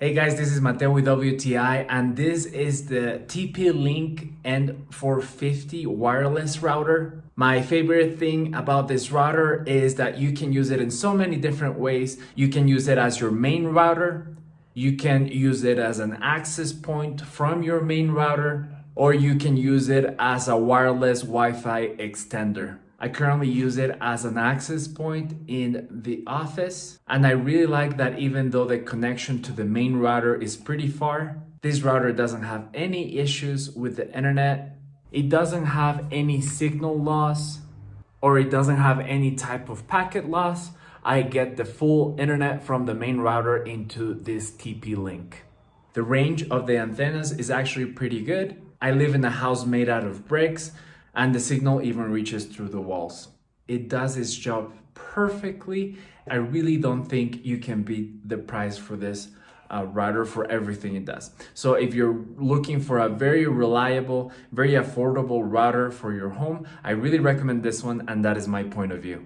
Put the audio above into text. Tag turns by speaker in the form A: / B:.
A: Hey guys, this is Mateo with WTI, and this is the TP-Link N450 wireless router. My favorite thing about this router is that you can use it in so many different ways. You can use it as your main router, you can use it as an access point from your main router, or you can use it as a wireless Wi-Fi extender. I currently use it as an access point in the office, and I really like that even though the connection to the main router is pretty far, this router doesn't have any issues with the internet. It doesn't have any signal loss, or it doesn't have any type of packet loss. I get the full internet from the main router into this TP-Link. The range of the antennas is actually pretty good. I live in a house made out of bricks, and the signal even reaches through the walls. It does its job perfectly. I really don't think you can beat the price for this router for everything it does. So if you're looking for a very reliable, very affordable router for your home, I really recommend this one, and that is my point of view.